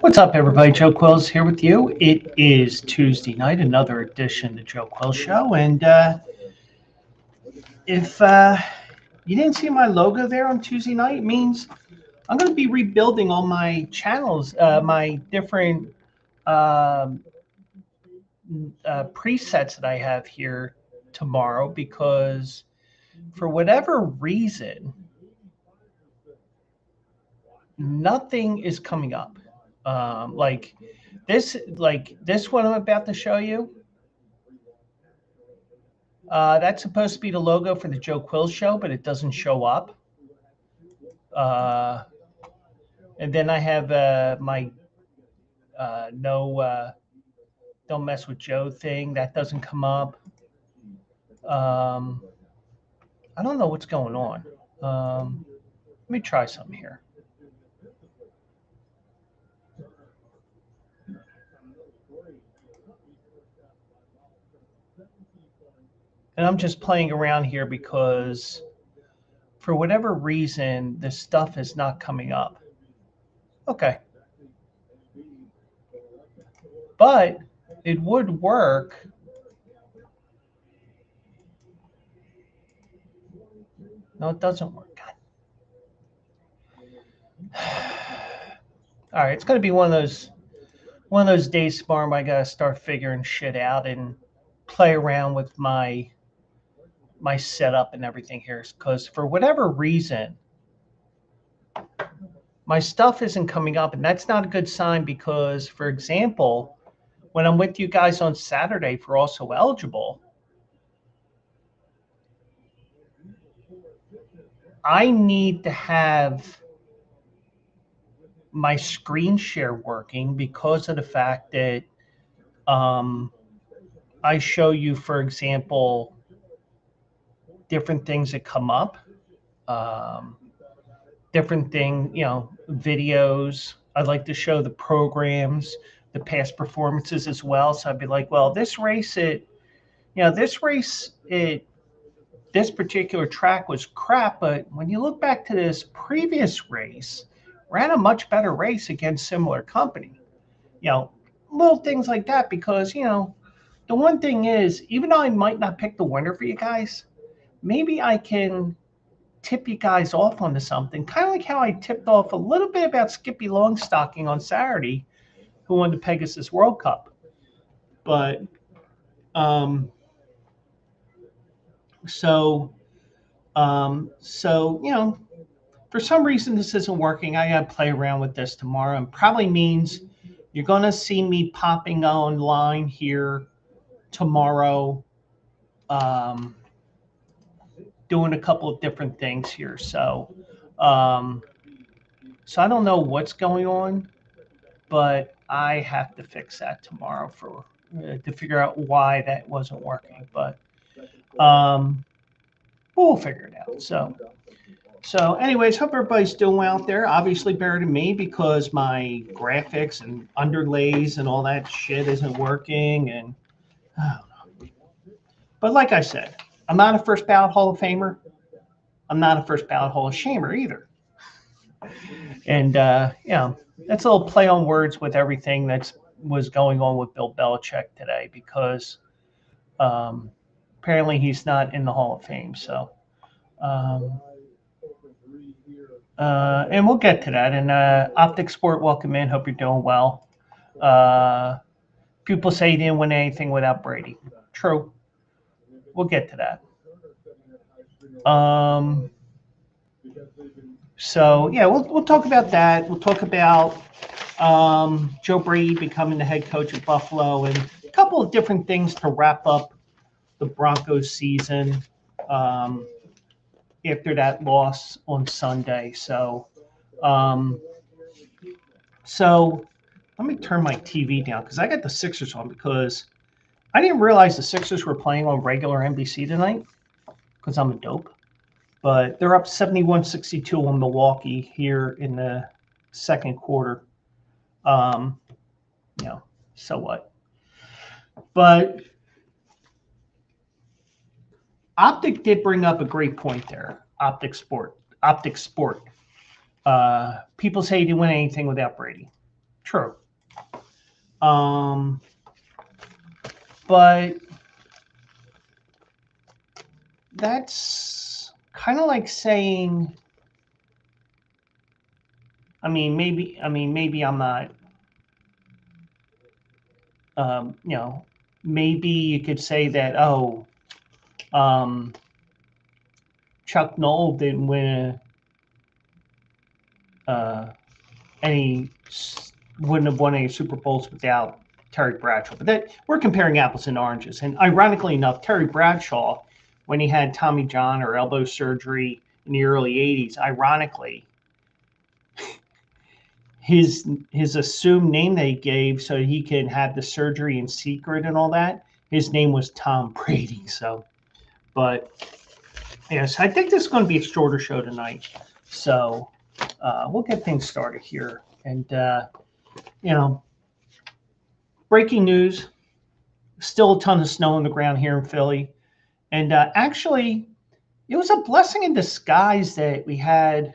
What's up, everybody? Joe Quills here with you. It is Tuesday night, another edition of the Joe Quill Show. And if you didn't see my logo there on Tuesday night, it means I'm going to be rebuilding all my channels, my different um presets that I have here tomorrow because for whatever reason, nothing is coming up. Like this one I'm about to show you. That's supposed to be the logo for the Joe Quill show, but it doesn't show up. Uh, and then I have my no don't mess with Joe thing that doesn't come up. Um, I don't know what's going on. Let me try something here. And I'm just playing around here because for whatever reason, this stuff is not coming up. Okay. But it would work. No, it doesn't work. All right, it's going to be one of those days tomorrow. I got to start figuring shit out and play around with my setup and everything here because for whatever reason my stuff isn't coming up, and that's not a good sign because, for example, when I'm with you guys on Saturday for Also Eligible, I need to have my screen share working because of the fact that um, I show you, for example, different things that come up, um, different thing, videos. I'd like to show the programs, the past performances as well. So I'd be like, well, this particular track was crap, but when you look back to this previous race, ran a much better race against similar company. You know, little things like that because, the one thing is, even though I might not pick the winner for you guys, maybe I can tip you guys off onto something, kind of like how I tipped off a little bit about Skippy Longstocking on Saturday, who won the Pegasus World Cup. But so for some reason this isn't working. I gotta play around with this tomorrow, and probably means you're gonna see me popping online here tomorrow, um, doing a couple of different things here. Um, so I don't know what's going on, but I have to fix that tomorrow for to figure out why that wasn't working. But um, we'll figure it out. So, anyways, hope everybody's doing well out there. Obviously, better than me because my graphics and underlays and all that shit isn't working. And I don't know. But like I said, I'm not a first ballot Hall of Famer. I'm not a first ballot Hall of Shamer either. And that's a little play on words with everything that was going on with Bill Belichick today because apparently he's not in the Hall of Fame. So. And we'll get to that. And Optic Sport, welcome in. Hope you're doing well. People say he didn't win anything without Brady. True. We'll get to that. So yeah, we'll talk about that. We'll talk about Joe Brady becoming the head coach of Buffalo and a couple of different things to wrap up the Broncos season. After that loss on Sunday. So let me turn my TV down because I got the Sixers on because I didn't realize the Sixers were playing on regular NBC tonight because I'm a dope. But they're up 71-62 on Milwaukee here in the second quarter. So what? But Optic did bring up a great point there, Optic Sport. Optic Sport. People say he didn't win anything without Brady. True. But that's kind of like saying, maybe I'm not, maybe you could say that, Chuck Noll didn't win wouldn't have won any Super Bowls without Terry Bradshaw. But that we're comparing apples and oranges. And ironically enough, Terry Bradshaw, when he had Tommy John or elbow surgery in the early 80s, ironically, his assumed name they gave so he could have the surgery in secret and all that, his name was Tom Brady. So, but yes, I think this is going to be a shorter show tonight. So we'll get things started here. And, breaking news, still a ton of snow on the ground here in Philly. And actually, it was a blessing in disguise that we had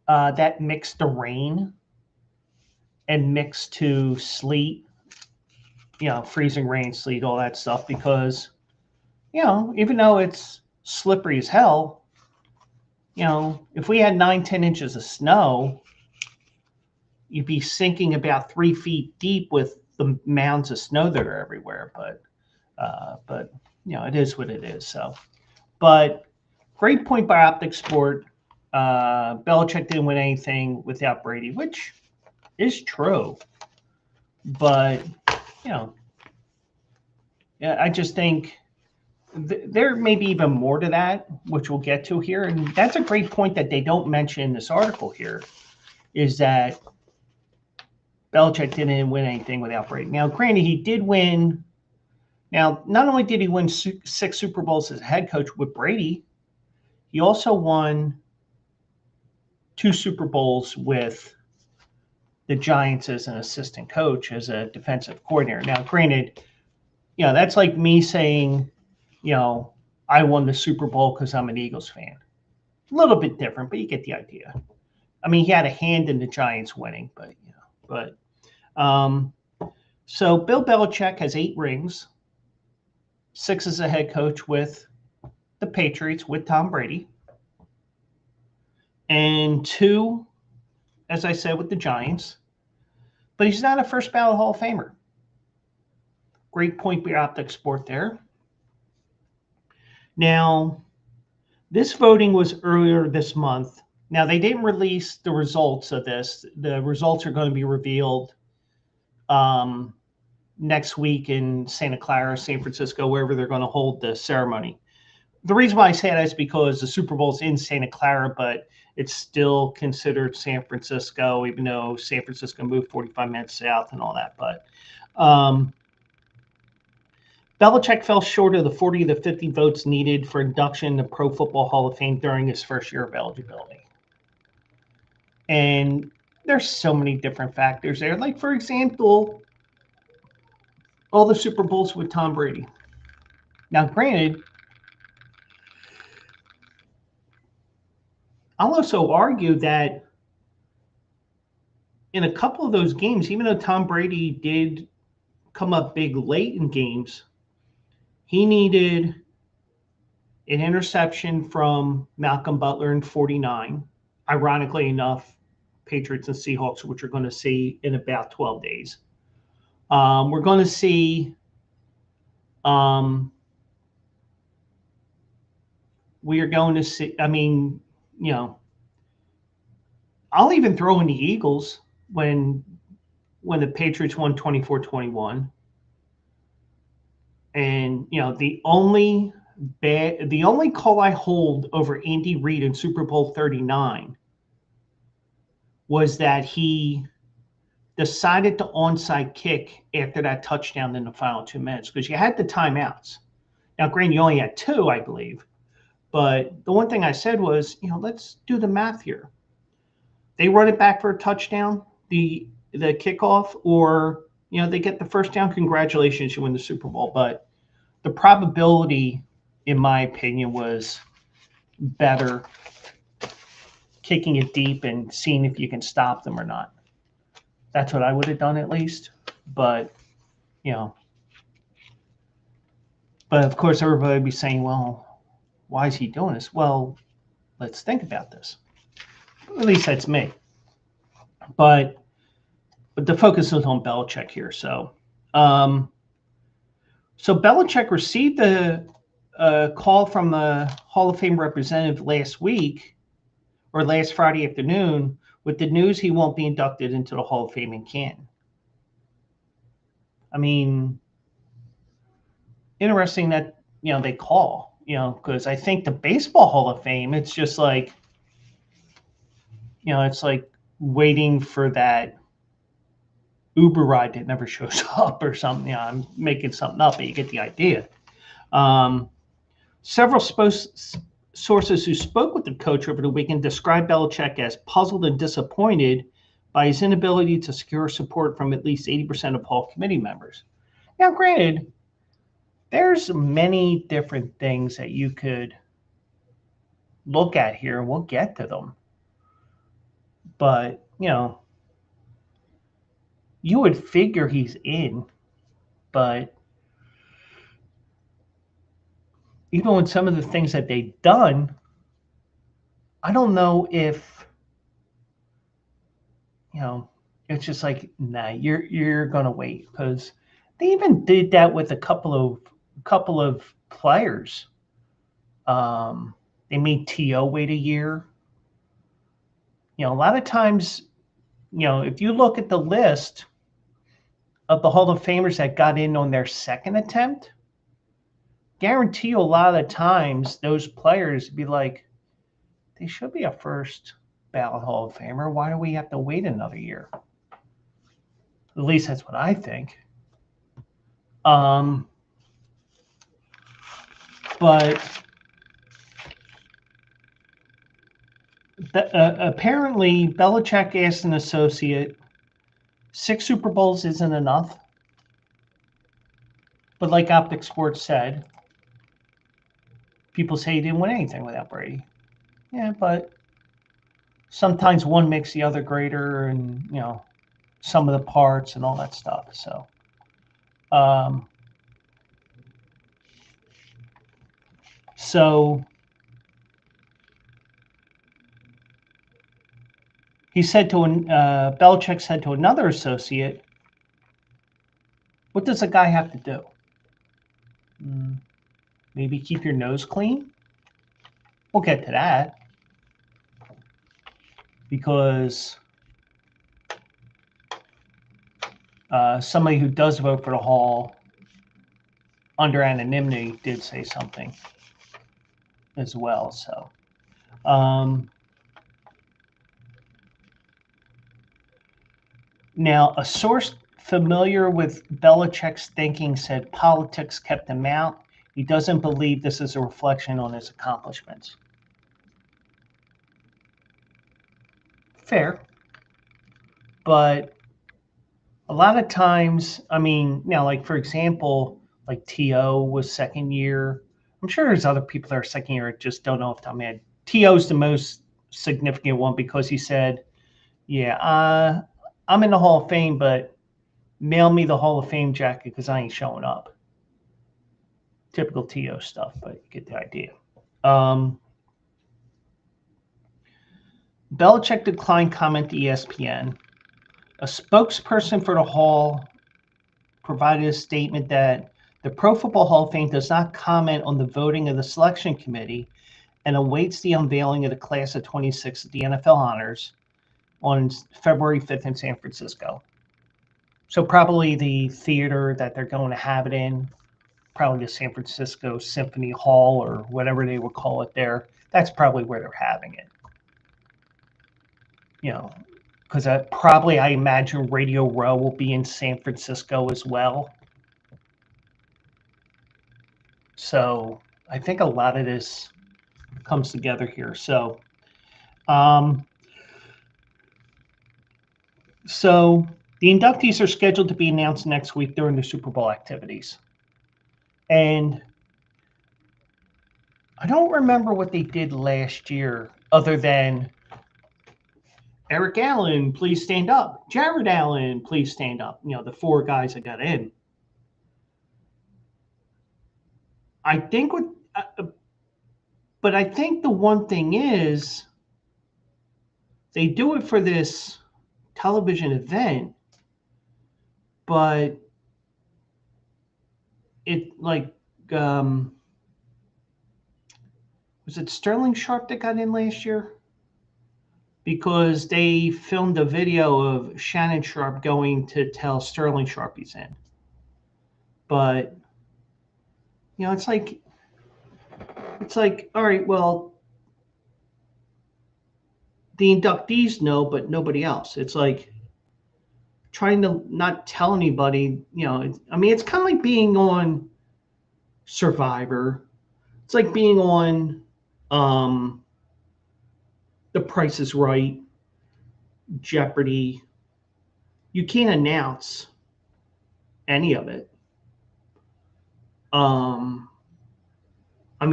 that mixed to rain and mixed to sleet, freezing rain, sleet, all that stuff. Because, even though it's slippery as hell, if we had 9-10 inches of snow, you'd be sinking about 3 feet deep with the mounds of snow that are everywhere. But it is what it is. So, but great point by Optic Sport. Belichick didn't win anything without Brady, which is true. But I just think there may be even more to that, which we'll get to here. And that's a great point that they don't mention in this article here, is that Belichick didn't win anything without Brady. Now, granted, he did win. Now, not only did he win 6 Super Bowls as a head coach with Brady, he also won 2 Super Bowls with the Giants as an assistant coach, as a defensive coordinator. Now, granted, that's like me saying, I won the Super Bowl because I'm an Eagles fan. A little bit different, but you get the idea. He had a hand in the Giants winning, but so Bill Belichick has 8 rings, 6 as a head coach with the Patriots with Tom Brady, and 2, as I said, with the Giants. But he's not a first ballot Hall of Famer. Great point by Optic Sport there. Now, this voting was earlier this month. Now, they didn't release the results of this. The results are going to be revealed next week in Santa Clara, San Francisco, wherever they're going to hold the ceremony. The reason why I say that is because the Super Bowl's in Santa Clara, but it's still considered San Francisco, even though San Francisco moved 45 minutes south and all that. But Belichick fell short of the 40 to 50 votes needed for induction to Pro Football Hall of Fame during his first year of eligibility. And there's so many different factors there. Like, for example, all the Super Bowls with Tom Brady. Now, granted, I'll also argue that in a couple of those games, even though Tom Brady did come up big late in games, he needed an interception from Malcolm Butler in 49. Ironically enough, Patriots and Seahawks, which we're going to see in about 12 days. We're going to see we are going to see, I'll even throw in the Eagles when the Patriots won 24-21. And, the only call I hold over Andy Reid in Super Bowl 39 was that he decided to onside kick after that touchdown in the final 2 minutes, because you had the timeouts. Now, granted, you only had 2, I believe. But the one thing I said was, let's do the math here. They run it back for a touchdown, the kickoff, or, they get the first down. Congratulations, you win the Super Bowl. But the probability, in my opinion, was better kicking it deep and seeing if you can stop them or not. That's what I would have done at least. But, you know, but of course everybody would be saying, well, why is he doing this? Well, let's think about this. At least that's me. But the focus is on Belichick here. So Belichick received a call from the Hall of Fame representative last week or last Friday afternoon with the news he won't be inducted into the Hall of Fame in Canton. I mean, interesting that, you know, they call, you know, because I think the Baseball Hall of Fame, it's just like, you know, it's like waiting for that Uber ride that never shows up or something. You know, I'm making something up, but you get the idea. Several sources who spoke with the coach over the weekend described Belichick as puzzled and disappointed by his inability to secure support from at least 80% of Hall committee members. Now, granted, there's many different things that you could look at here, and we'll get to them. But, you know, you would figure he's in, but even with some of the things that they've done, I don't know if, you know, it's just like, nah, you're gonna wait, because they even did that with a couple of players. They made T.O. wait a year. You know, a lot of times, you know, if you look at the list of the Hall of Famers that got in on their second attempt, guarantee you a lot of the times those players be like, they should be a first ballot Hall of Famer. Why do we have to wait another year? At least that's what I think. But apparently Belichick asked an associate, 6 Super Bowls isn't enough. But like Optic Sports said, people say he didn't win anything without Brady. Yeah, but sometimes one makes the other greater, and, you know, some of the parts and all that stuff. So he said to Belichick said to another associate, "What does a guy have to do? Maybe keep your nose clean." We'll get to that, because somebody who does vote for the Hall under anonymity did say something as well. So, now a source familiar with Belichick's thinking said politics kept him out. He doesn't believe this is a reflection on his accomplishments. Fair. But a lot of times, I mean, now, like, for example, like T.O. was second year. I'm sure there's other people that are second year. I just don't know off the top of my head. T.O.'s the most significant one, because he said, yeah, I'm in the Hall of Fame, but mail me the Hall of Fame jacket because I ain't showing up. Typical T.O. stuff, but you get the idea. Belichick declined comment to ESPN. A spokesperson for the Hall provided a statement that the Pro Football Hall of Fame does not comment on the voting of the selection committee and awaits the unveiling of the class of 26 at the NFL Honors on February 5th in San Francisco. So probably the theater that they're going to have it in, probably the San Francisco Symphony Hall or whatever they would call it there. That's probably where they're having it. You know, because I imagine Radio Row will be in San Francisco as well. So I think a lot of this comes together here. So, the inductees are scheduled to be announced next week during the Super Bowl activities. And I don't remember what they did last year, other than Eric Allen, please stand up. Jared Allen, please stand up. The 4 guys that got in. I think but I think the one thing is they do it for this television event, but it was it Sterling Sharp that got in last year? Because they filmed a video of Shannon Sharp going to tell Sterling Sharp he's in. But it's like, all right, well, the inductees know, but nobody else. It's like trying to not tell anybody, it's kind of like being on Survivor. It's like being on The Price is Right, Jeopardy. You can't announce any of it.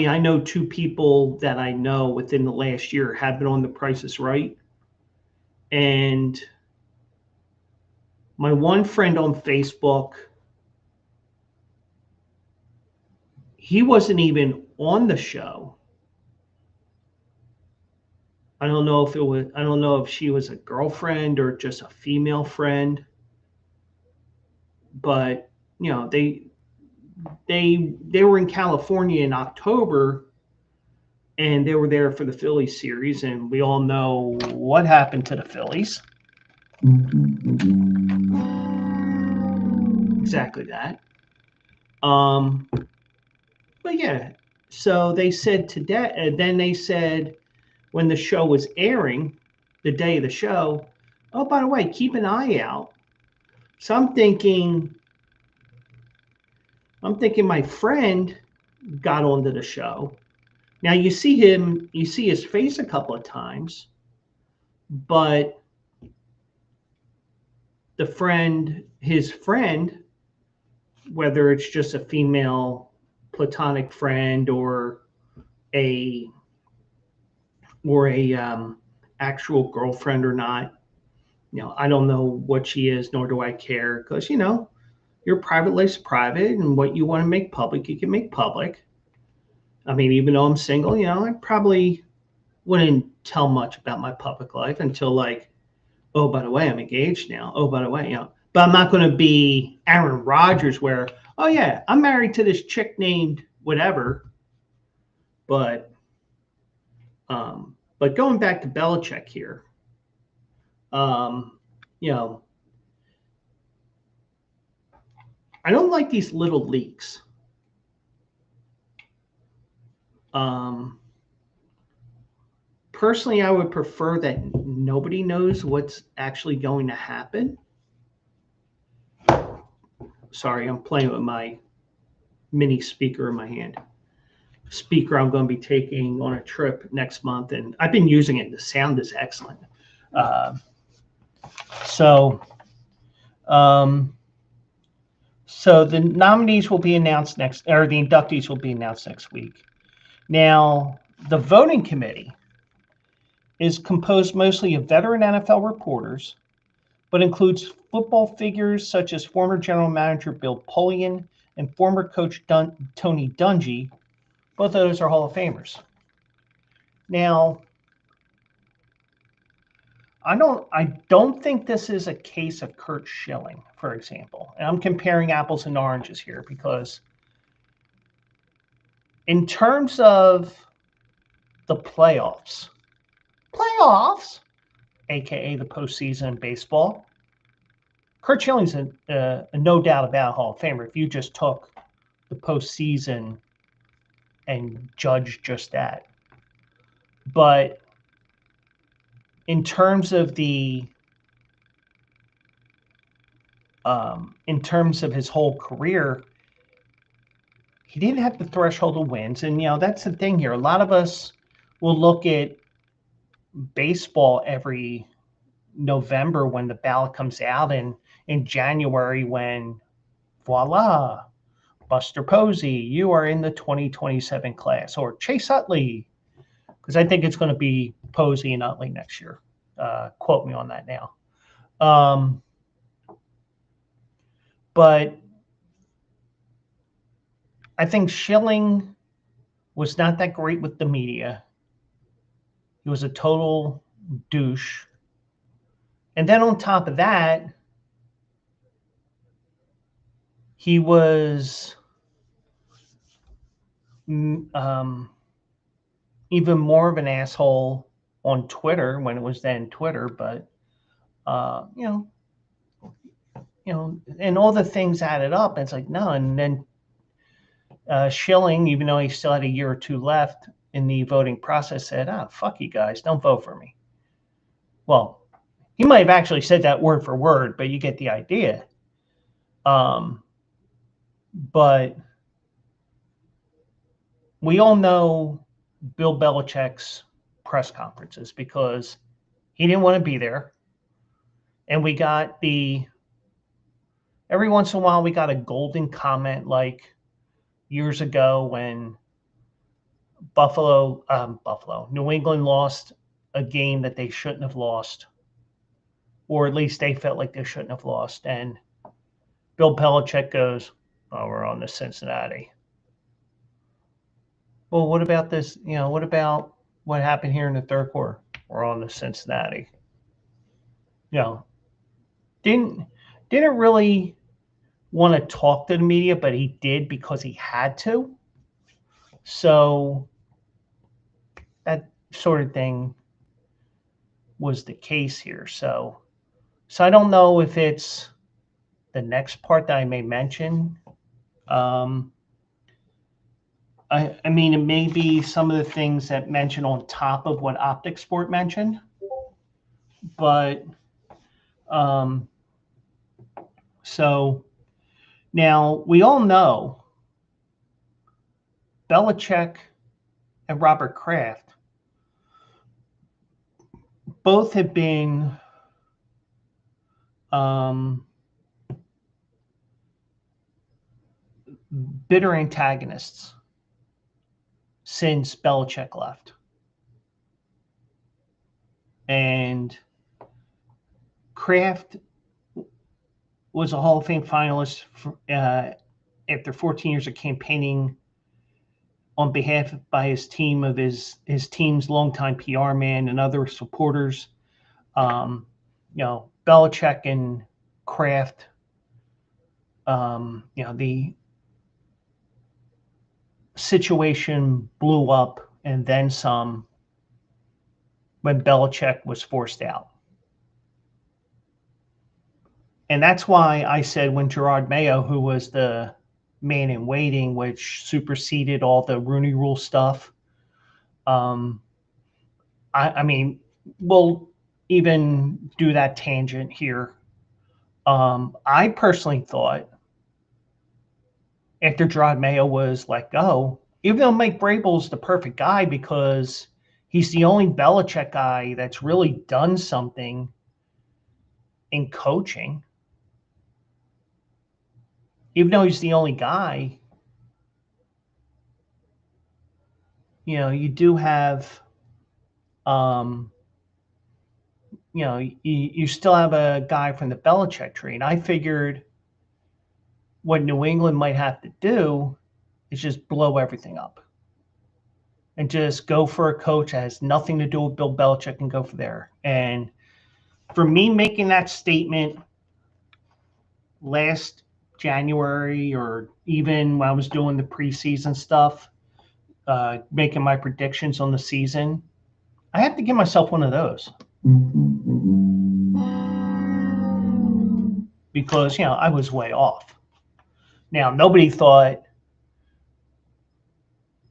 I know 2 people that I know within the last year have been on The Price is Right. And my one friend on Facebook, he wasn't even on the show. I don't know if she was a girlfriend or just a female friend. But, they were in California in October, and they were there for the Phillies series, and we all know what happened to the Phillies. Exactly that. But yeah, so they said today, and then they said when the show was airing, the day of the show, oh, by the way, keep an eye out. So I'm thinking my friend got onto the show. Now you see his face a couple of times, but his friend, whether it's just a female platonic friend or a actual girlfriend or not, I don't know what she is, nor do I care, because your private life's private, and what you want to make public, you can make public. Even though I'm single, I probably wouldn't tell much about my public life until like, oh, by the way, I'm engaged now. Oh, by the way, but I'm not going to be Aaron Rodgers where, oh yeah, I'm married to this chick named whatever. But going back to Belichick here, I don't like these little leaks. Personally, I would prefer that nobody knows what's actually going to happen. Sorry, I'm playing with my mini speaker in my hand. Speaker I'm going to be taking on a trip next month, and I've been using it. The sound is excellent. So the nominees will be announced the inductees will be announced next week. Now, the voting committee is composed mostly of veteran NFL reporters, but includes football figures such as former general manager Bill Polian and former coach Tony Dungy. Both of those are Hall of Famers. Now, I don't think this is a case of Curt Schilling, for example. And I'm comparing apples and oranges here because in terms of the playoffs, aka the postseason in baseball, Curt Schilling's a no doubt about Hall of Famer if you just took the postseason and judged just that. But in terms of his whole career, he didn't have the threshold of wins. And, that's the thing here. A lot of us will look at baseball every November when the ballot comes out, and in January when, voila, Buster Posey, you are in the 2027 class, or Chase Utley, because I think it's going to be Posey and Utley next year. quote me on that now. But I think Schilling was not that great with the media. He was a total douche. And then on top of that, he was even more of an asshole on Twitter when it was then Twitter. But, you know, and all the things added up. It's like, no. And then Schilling, even though he still had a year or two left in the voting process, said, fuck you guys, don't vote for me. Well, he might have actually said that word for word, but you get the idea. But we all know Bill Belichick's press conferences because he didn't want to be there. And we got every once in a while, we got a golden comment like years ago when New England lost a game that they shouldn't have lost, or at least they felt like they shouldn't have lost. And Bill Belichick goes, "Oh, we're on to Cincinnati." Well, what about this? What about what happened here in the third quarter? We're on to Cincinnati. Didn't really want to talk to the media, but he did because he had to. So that sort of thing was the case here. So I don't know if it's the next part that I may mention. I mean, it may be some of the things that mentioned on top of what Optic Sport mentioned, but so now we all know Belichick and Robert Kraft both have been bitter antagonists since Belichick left. And Kraft was a Hall of Fame finalist after 14 years of campaigning on behalf by his team of his team's longtime PR man and other supporters. Belichick and Kraft, the situation blew up and then some when Belichick was forced out. And that's why I said when Gerard Mayo, who was the man in waiting, which superseded all the Rooney Rule stuff, I mean, we'll even do that tangent here. I personally thought after Gerard Mayo was let go, even though Mike Vrabel's the perfect guy because he's the only Belichick guy that's really done something in coaching, even though he's the only guy, you do have, you still have a guy from the Belichick tree. And I figured what New England might have to do is just blow everything up and just go for a coach that has nothing to do with Bill Belichick and go for there. And for me making that statement last January, or even when I was doing the preseason stuff, making my predictions on the season, I have to give myself one of those. Because, I was way off. Now, nobody thought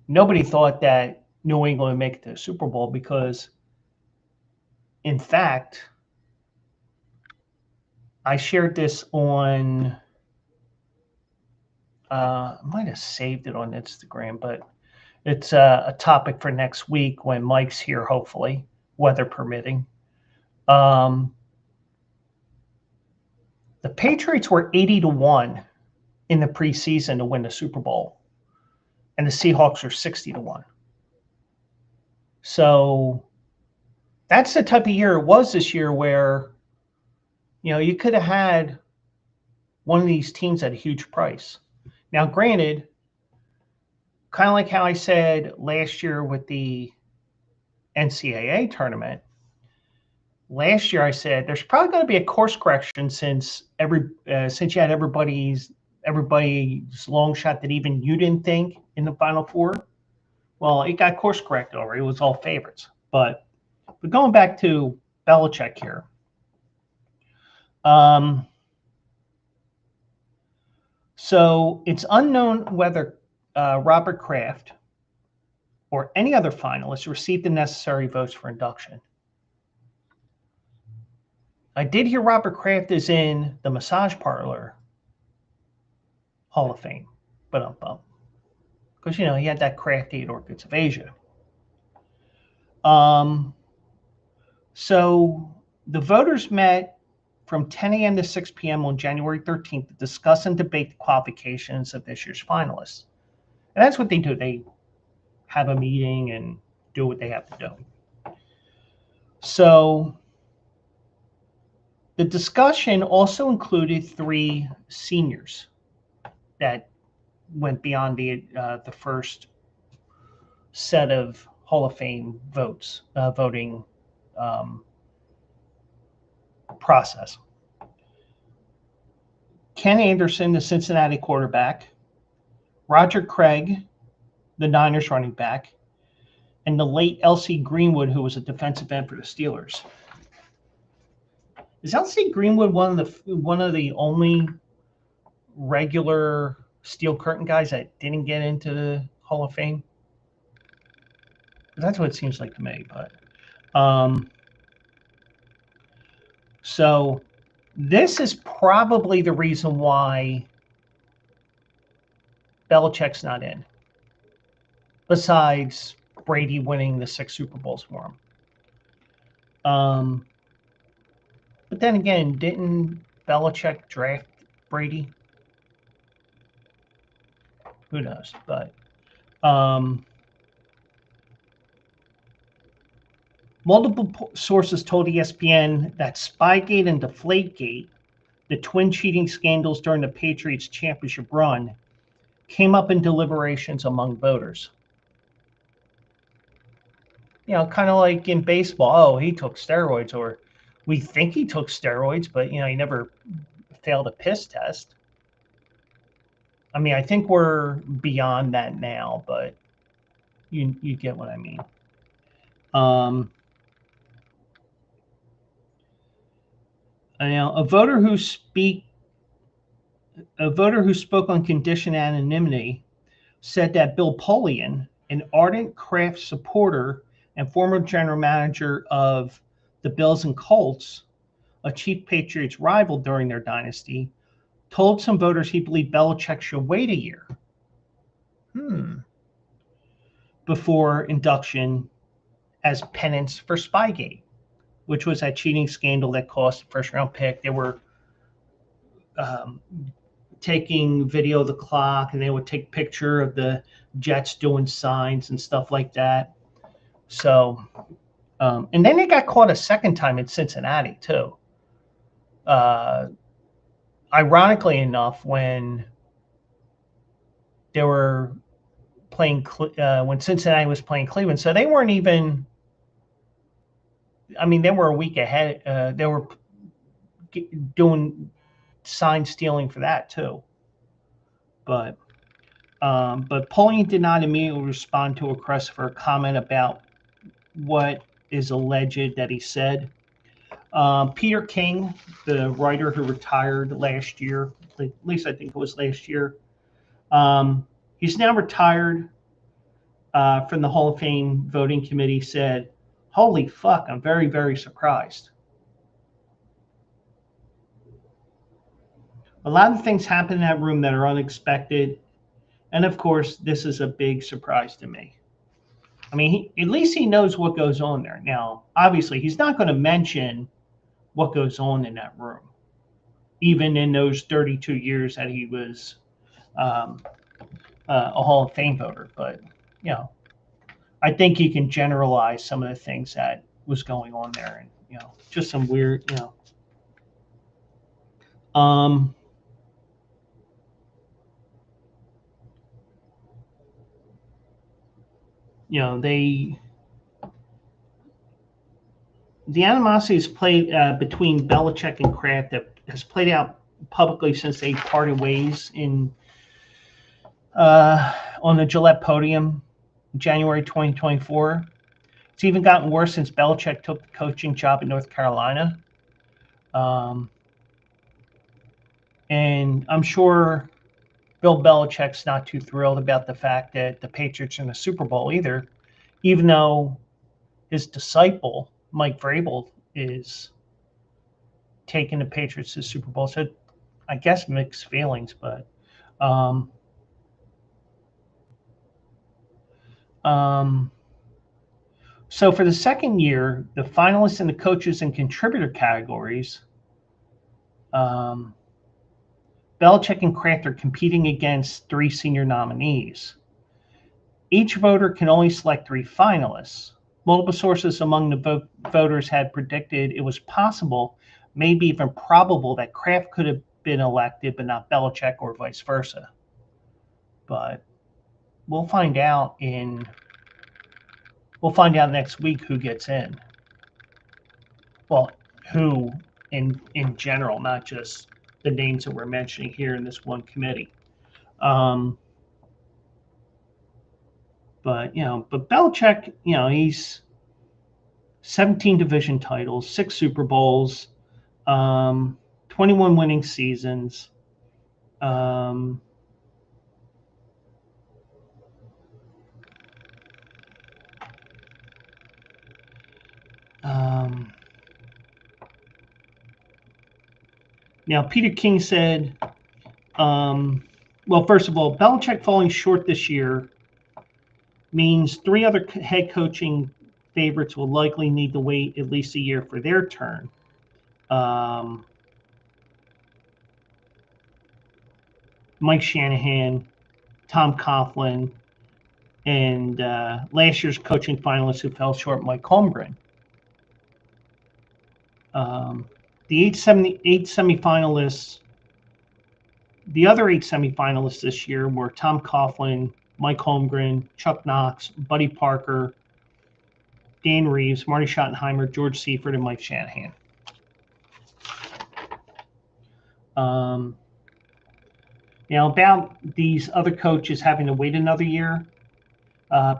that New England would make it to the Super Bowl because, in fact, I shared this on, I might have saved it on Instagram, but it's a topic for next week when Mike's here, hopefully, weather permitting. The Patriots were 80-1 in the preseason to win the Super Bowl, and the Seahawks are 60-1. So That's the type of year it was this year where, you could have had one of these teams at a huge price. Now, granted, kind of like how I said last year with the NCAA tournament, last year I said there's probably going to be a course correction since since you had everybody's long shot that even you didn't think in the Final Four. Well, it got course corrected over. It was all favorites. But going back to Belichick here, so it's unknown whether Robert Kraft or any other finalist received the necessary votes for induction. I did hear Robert Kraft is in the Massage Parlor Hall of Fame, but because he had that Kraft ate Orchids of Asia. So the voters met from 10 a.m. to 6 p.m. on January 13th to discuss and debate the qualifications of this year's finalists. And that's what they do. They have a meeting and do what they have to do. So the discussion also included 3 seniors that went beyond the first set of Hall of Fame voting process. Ken Anderson, the Cincinnati quarterback, Roger Craig, the Niners running back, and the late L.C. Greenwood, who was a defensive end for the Steelers. Is L.C. Greenwood one of the only regular Steel Curtain guys that didn't get into the Hall of Fame? That's what it seems like to me. But so this is probably the reason why Belichick's not in, besides Brady winning the 6 Super Bowls for him. But then again, didn't Belichick draft Brady? Who knows? But multiple sources told ESPN that Spygate and Deflategate, the twin cheating scandals during the Patriots championship run, came up in deliberations among voters. Kind of like in baseball. Oh, he took steroids, or we think he took steroids, but he never failed a piss test. I mean, I think we're beyond that now, but you get what I mean. Now, a voter who spoke on condition anonymity said that Bill Polian, an ardent Kraft supporter and former general manager of the Bills and Colts, a chief Patriots rival during their dynasty, told some voters he believed Belichick should wait a year before induction as penance for Spygate, which was that cheating scandal that cost a first-round pick. They were taking video of the clock, and they would take picture of the Jets doing signs and stuff like that. So, and then they got caught a second time in Cincinnati too. Ironically enough, when they were playing, when Cincinnati was playing Cleveland, so they weren't even. I mean, they were a week ahead. They were doing sign stealing for that too. But Polian did not immediately respond to a request for a comment about what is alleged that he said. Peter King, the writer who retired last year, at least I think it was last year, he's now retired from the Hall of Fame voting committee, said, "Holy fuck, I'm very, very surprised. A lot of things happen in that room that are unexpected. And of course, this is a big surprise to me." I mean, at least he knows what goes on there. Now, obviously, he's not going to mention what goes on in that room, even in those 32 years that he was a Hall of Fame voter. But, I think you can generalize some of the things that was going on there, and just some weird, um, the animosity is played between Belichick and Kraft that has played out publicly since they parted ways on the Gillette podium in January 2024. It's even gotten worse since Belichick took the coaching job in North Carolina. And I'm sure Bill Belichick's not too thrilled about the fact that the Patriots are in the Super Bowl either, even though his disciple, Mike Vrabel, is taking the Patriots to the Super Bowl. So I guess mixed feelings, but so for the second year, the finalists in the coaches and contributor categories, Belichick and Kraft are competing against 3 senior nominees. Each voter can only select 3 finalists. Multiple sources among the voters had predicted it was possible, maybe even probable, that Kraft could have been elected, but not Belichick, or vice versa. But we'll find out next week who gets in. Well, who in general, not just the names that we're mentioning here in this one committee. But Belichick, he's 17 division titles, 6 Super Bowls, 21 winning seasons. Now, Peter King said, well, first of all, Belichick falling short this year means 3 other head coaching favorites will likely need to wait at least a year for their turn. Mike Shanahan, Tom Coughlin, and last year's coaching finalist who fell short, Mike Holmgren. The 8 semifinalists, the other 8 semifinalists this year were Tom Coughlin, Mike Holmgren, Chuck Knox, Buddy Parker, Dan Reeves, Marty Schottenheimer, George Seifert, and Mike Shanahan. About these other coaches having to wait another year,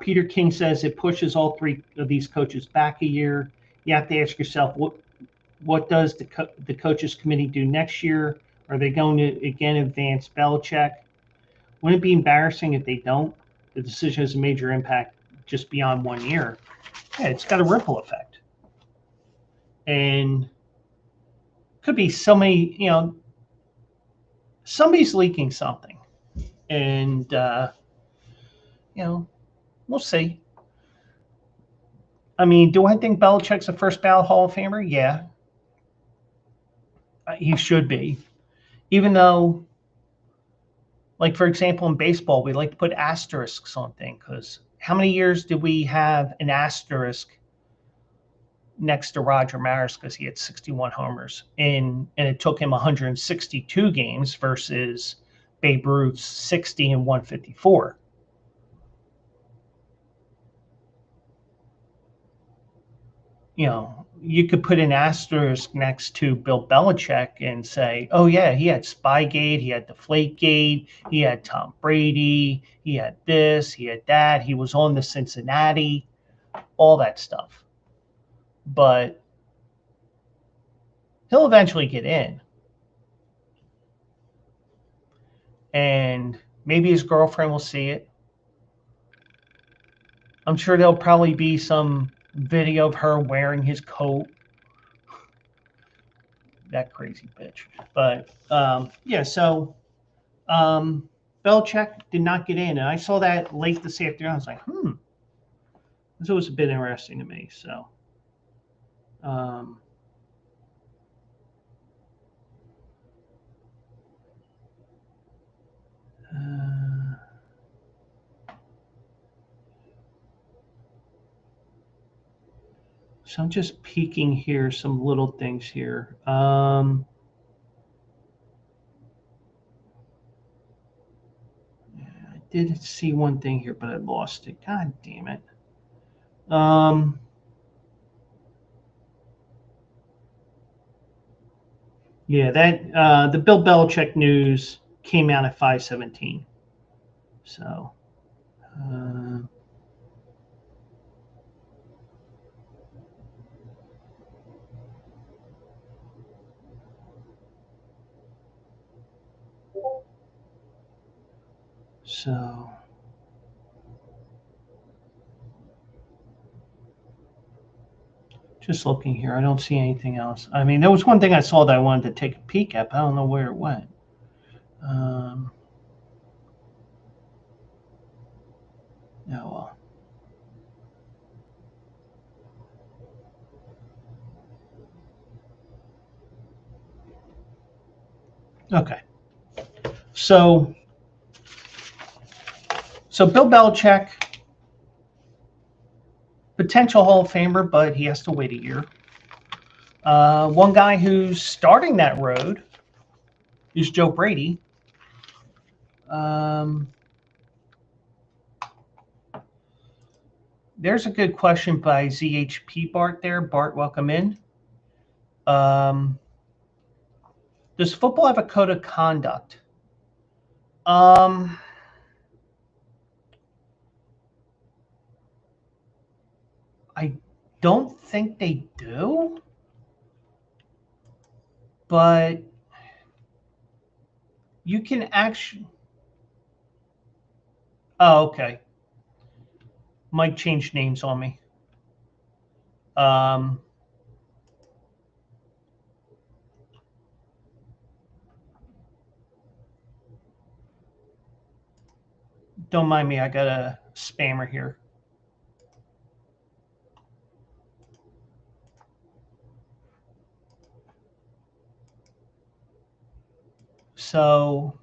Peter King says it pushes all 3 of these coaches back a year. You have to ask yourself, what does the coaches committee do next year? Are they going to again advance Belichick? Wouldn't it be embarrassing if they don't? The decision has a major impact just beyond 1 year. Yeah, it's got a ripple effect. And could be so many, somebody's leaking something. And, we'll see. I mean, do I think Belichick's a first ballot Hall of Famer? Yeah. He should be. Even though, like, for example, in baseball, we like to put asterisks on things, because how many years did we have an asterisk next to Roger Maris because he had 61 homers, and it took him 162 games versus Babe Ruth's 60 and 154. You could put an asterisk next to Bill Belichick and say, oh yeah, he had Spygate, he had Deflategate, he had Tom Brady, he had this, he had that, he was on the Cincinnati, all that stuff. But he'll eventually get in. And maybe his girlfriend will see it. I'm sure there'll probably be some video of her wearing his coat. That crazy bitch. But so Belichick did not get in. And I saw that late this afternoon. I was like, This was a bit interesting to me. So So I'm just peeking here, some little things here. I did see one thing here, but I lost it. God damn it. Yeah, that the Bill Belichick news came out at 5:17. So, so just looking here, I don't see anything else. I mean, there was one thing I saw that I wanted to take a peek at, but I don't know where it went. Oh well. Okay. So Bill Belichick, potential Hall of Famer, but he has to wait a year. One guy who's starting that road is Joe Brady. There's a good question by ZHP Bart there. Bart, welcome in. Does football have a code of conduct? I don't think they do, but you can actually. Oh, okay. Mike changed names on me. Don't mind me. I got a spammer here. So,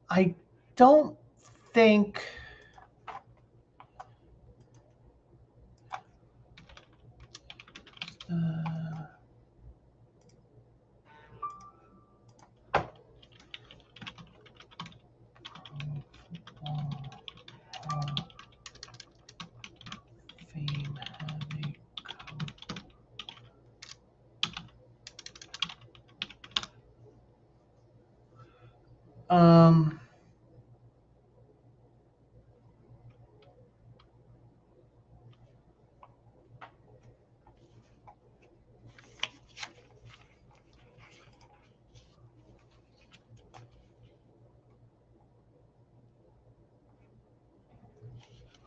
I don't think.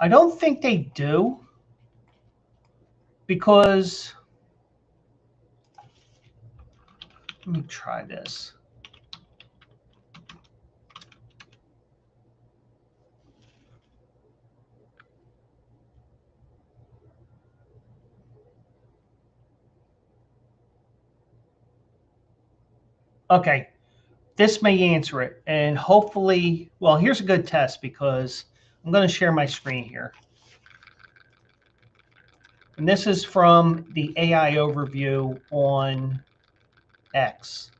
I don't think they do, because let me try this. Okay, this may answer it, and hopefully, well, here's a good test because I'm going to share my screen here. And this is from the AI overview on X.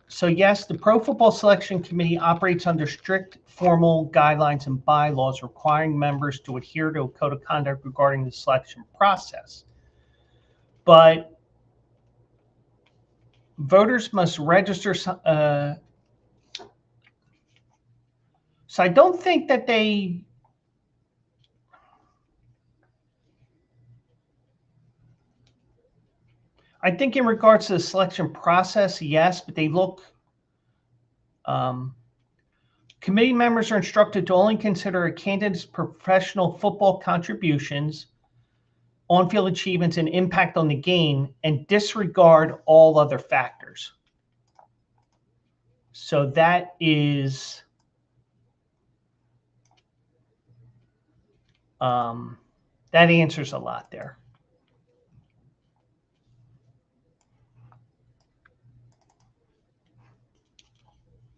So yes, the Pro Football Selection Committee operates under strict formal guidelines and bylaws requiring members to adhere to a code of conduct regarding the selection process. But voters must register. So I don't think that they. I think in regards to the selection process, yes, but they look. Committee members are instructed to only consider a candidate's professional football contributions, on-field achievements, and impact on the game, and disregard all other factors. So that is that answers a lot there.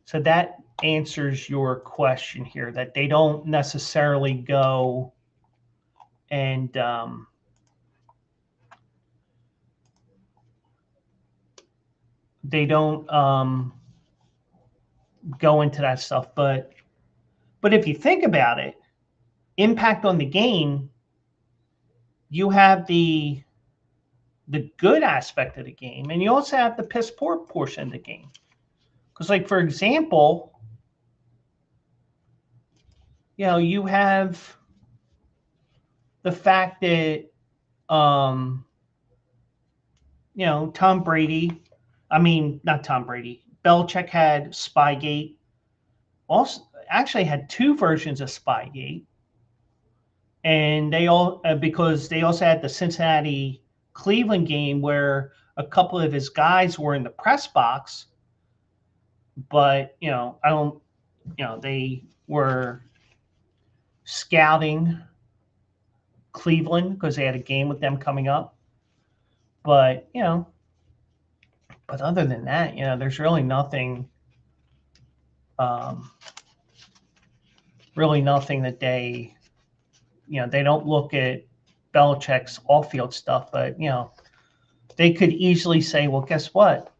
So that answers your question here, that they don't necessarily go and they don't go into that stuff. But if you think about it, impact on the game, you have the good aspect of the game, and you also have the piss poor portion of the game. Because, like, for example, you have the fact that Tom Brady, not Tom Brady, Belichick had Spygate, also actually had two versions of Spygate. And they all, because they also had the Cincinnati Cleveland game where a couple of his guys were in the press box, but, they were scouting Cleveland because they had a game with them coming up. But, but other than that, there's really nothing, that they, they don't look at Belichick's off-field stuff, but, they could easily say, well, guess what?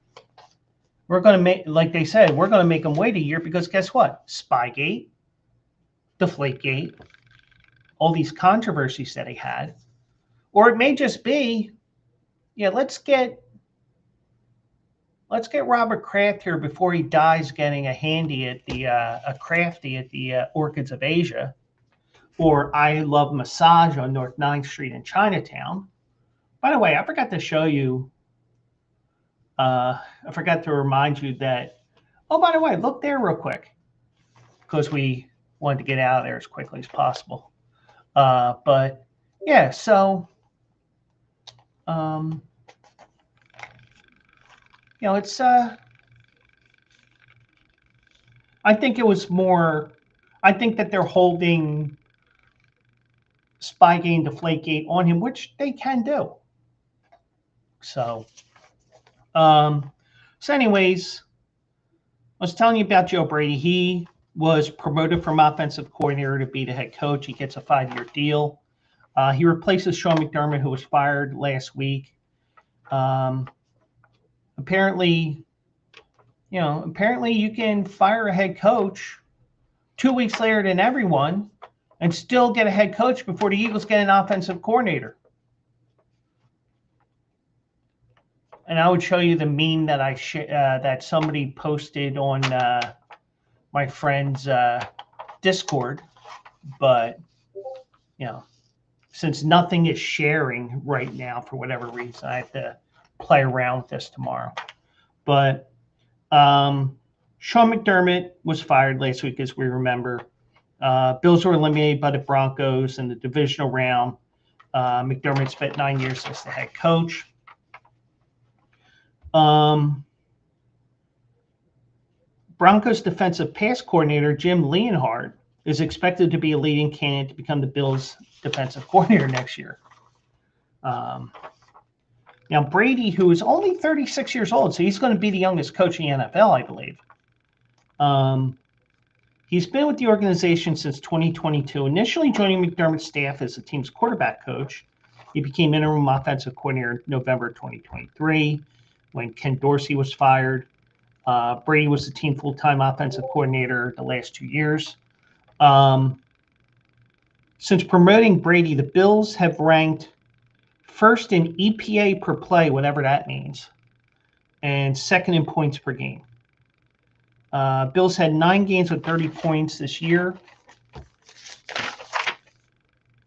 We're going to make, like they said, we're going to make them wait a year because guess what? Spygate, Deflategate, all these controversies that he had. Or it may just be, let's get Robert Kraft here before he dies getting a handy at the a crafty at the Orchids of Asia, or I Love Massage on North 9th Street in Chinatown. By the way, I forgot to show you. I forgot to remind you that. Oh, by the way, look there real quick, because we wanted to get out of there as quickly as possible. But yeah, so it's I think it was more. I think that they're holding Spygate and Deflategate on him, which they can do. So, anyways, I was telling you about Joe Brady. He was promoted from offensive coordinator to be the head coach. He gets a 5-year deal. He replaces Sean McDermott, who was fired last week. Apparently you can fire a head coach 2 weeks later than everyone and still get a head coach before the Eagles get an offensive coordinator. And I would show you the meme that that somebody posted on my friend's Discord, but since nothing is sharing right now for whatever reason, I have to play around with this tomorrow. But Sean McDermott was fired last week, as we remember. Bills were eliminated by the Broncos in the divisional round. McDermott spent 9 years as the head coach. Broncos defensive pass coordinator Jim Leonhard is expected to be a leading candidate to become the Bills defensive coordinator next year. Now, Brady, who is only 36 years old, so he's going to be the youngest coach in the NFL, I believe. He's been with the organization since 2022, initially joining McDermott's staff as the team's quarterback coach. He became interim offensive coordinator in November 2023 when Ken Dorsey was fired. Brady was the team full-time offensive coordinator the last 2 years. Since promoting Brady, the Bills have ranked first in EPA per play, whatever that means, and second in points per game. Bills had 9 games with 30 points this year.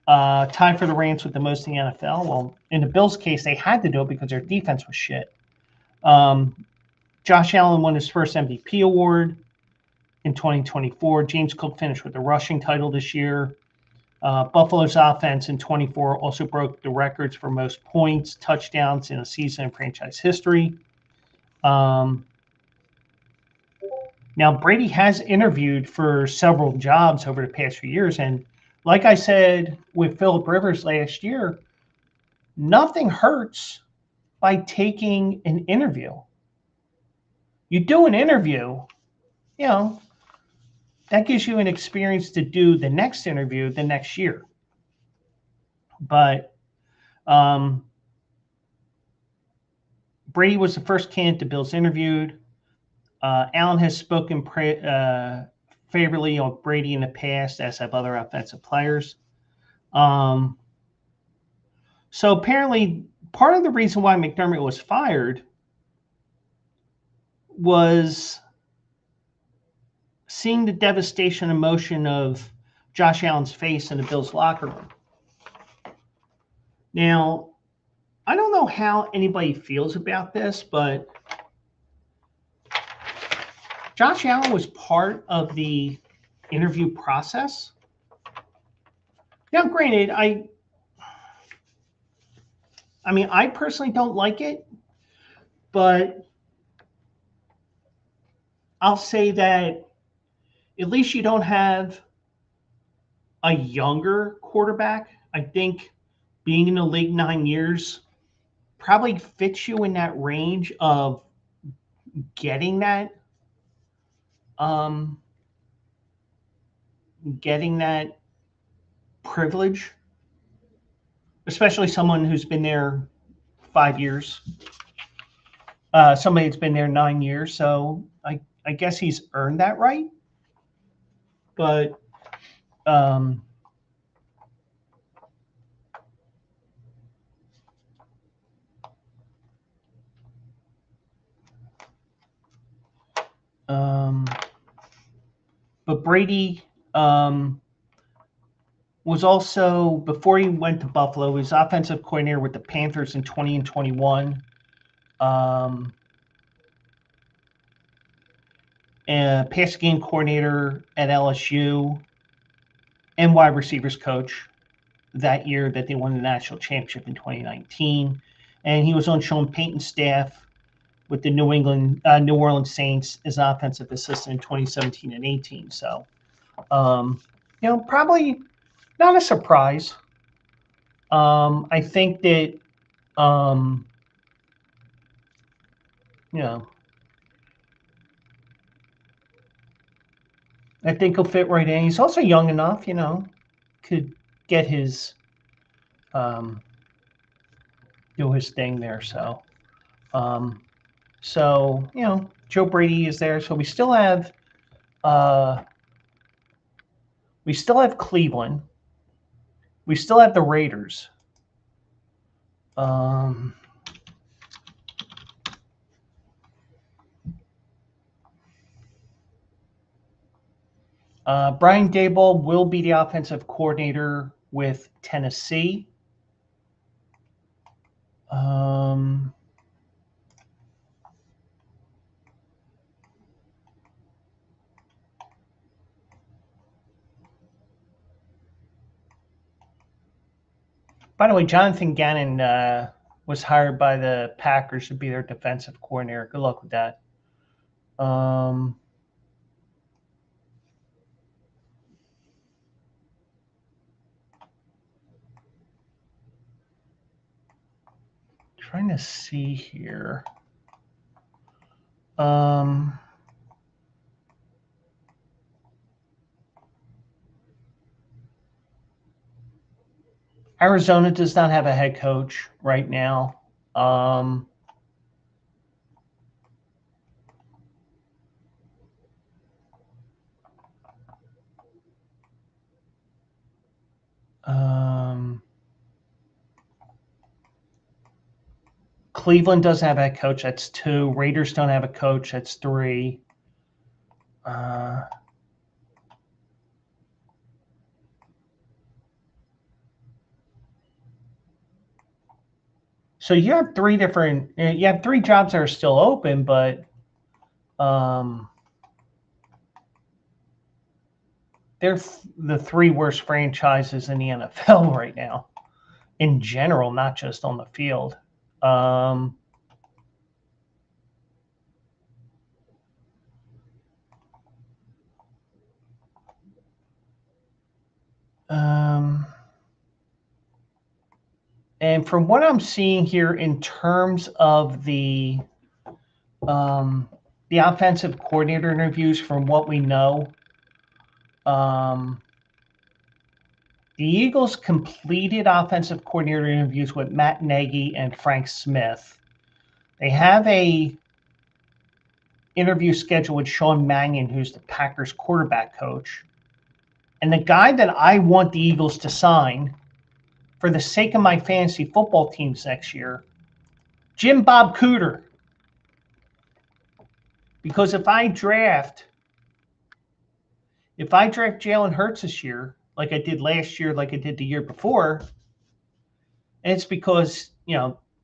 Tied for the Rams with the most in the NFL. Well, in the Bills' case, they had to do it because their defense was shit. Josh Allen won his first MVP award in 2024. James Cook finished with the rushing title this year. Buffalo's offense in 24 also broke the records for most points, touchdowns in a season in franchise history. Now, Brady has interviewed for several jobs over the past few years. And like I said with Phillip Rivers last year, nothing hurts by taking an interview. You do an interview, you know, that gives you an experience to do the next interview the next year. But Brady was the first candidate the Bills interviewed. Allen has spoken favorably of Brady in the past, as have other offensive players. So apparently, part of the reason why McDermott was fired was seeing the devastation and emotion of Josh Allen's face in the Bills locker room. Now, I don't know how anybody feels about this, but Josh Allen was part of the interview process. Now, granted, I mean, I personally don't like it, but I'll say that at least you don't have a younger quarterback. I think being in the league 9 years probably fits you in that range of getting that privilege, especially someone who's been there 5 years. Somebody that's been there 9 years, so I guess he's earned that right. But Brady was also, before he went to Buffalo, he was offensive coordinator with the Panthers in 20 and 21. And pass game coordinator at LSU and wide receivers coach that year that they won the national championship in 2019. And he was on Sean Payton's staff with the New Orleans Saints as an offensive assistant in 2017 and 18. So, probably not a surprise. I think that, I think he'll fit right in. He's also young enough, could get his, do his thing there. So, Joe Brady is there. So we still have Cleveland. We still have the Raiders. Brian Daboll will be the offensive coordinator with Tennessee. By the way, Jonathan Gannon was hired by the Packers to be their defensive coordinator. Good luck with that. Trying to see here. Arizona does not have a head coach right now. Cleveland doesn't have a head coach. That's 2. Raiders don't have a coach. That's 3. So you have 3 different. You have 3 jobs that are still open, but they're the 3 worst franchises in the NFL right now, in general, not just on the field. And from what I'm seeing here in terms of the offensive coordinator interviews, from what we know, the Eagles completed offensive coordinator interviews with Matt Nagy and Frank Smith. They have a interview scheduled with Sean Mannion, who's the Packers quarterback coach. And the guy that I want the Eagles to sign for the sake of my fantasy football teams next year, Jim Bob Cooter. Because if I draft Jalen Hurts this year, like I did last year, like I did the year before, and it's because,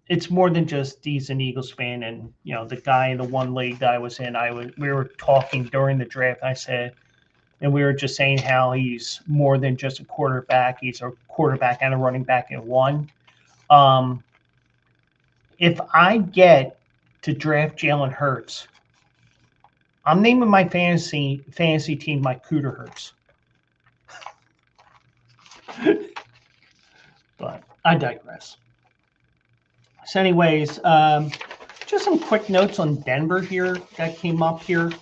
it's more than just he's an Eagles fan. And, the guy in the one league that I was in, we were talking during the draft. I said, and we were just saying how he's more than just a quarterback. He's a quarterback and a running back in one. If I get to draft Jalen Hurts, I'm naming my fantasy team my Cooter Hurts. But I digress. So anyways, just some quick notes on Denver here that came up here.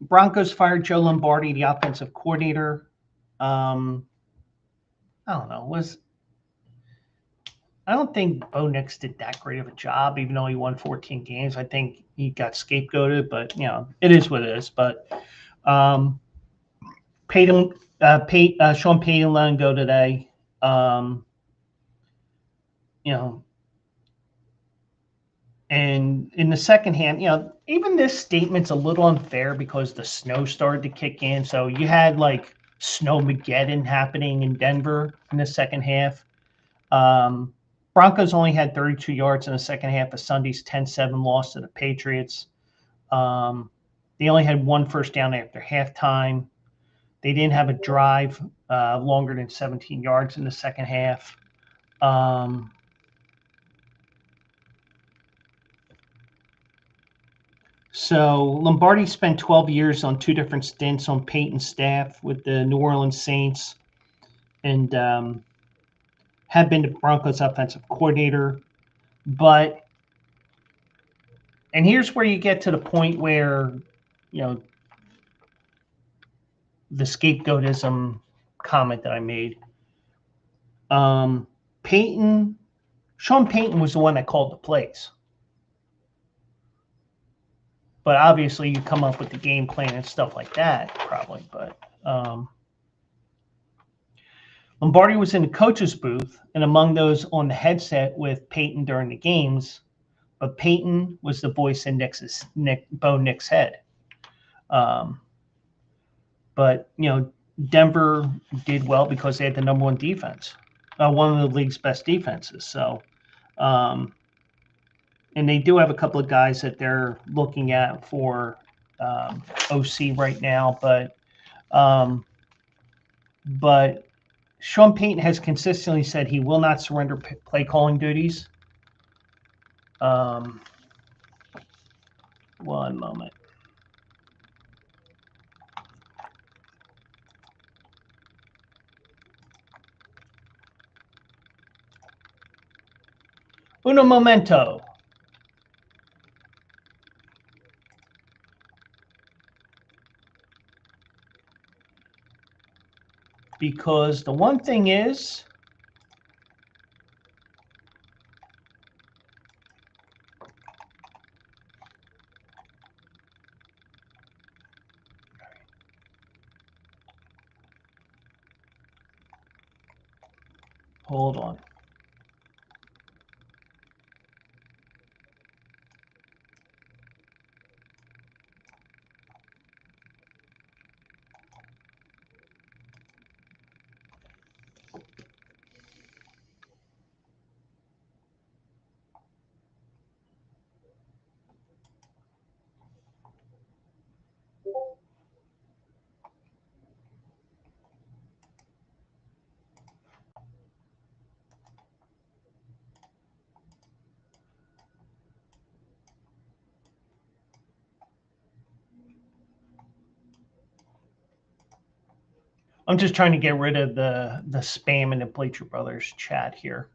Broncos fired Joe Lombardi, the offensive coordinator. I don't know. I don't think Bo Nix did that great of a job, even though he won 14 games. I think he got scapegoated, but it is what it is. But Sean Payton let him go today. And in the second hand, even this statement's a little unfair because the snow started to kick in. So you had like Snowmageddon happening in Denver in the second half. Broncos only had 32 yards in the second half of Sunday's 10-7 loss to the Patriots. They only had one first down after halftime. They didn't have a drive longer than 17 yards in the second half. So Lombardi spent 12 years on two different stints on Peyton's staff with the New Orleans Saints, and had been the Broncos offensive coordinator. And here's where you get to the point where, the scapegoatism comment that I made. Sean Payton was the one that called the plays. But obviously you come up with the game plan and stuff like that, probably. But Lombardi was in the coach's booth and among those on the headset with Payton during the games, but Payton was the voice in Bo Nix's head. But, Denver did well because they had the number one defense, one of the league's best defenses. So, and they do have a couple of guys that they're looking at for OC right now. But Sean Payton has consistently said he will not surrender play calling duties. One moment. Uno momento. Because the one thing is, hold on. I'm just trying to get rid of the spam in the Bleacher Brothers chat here.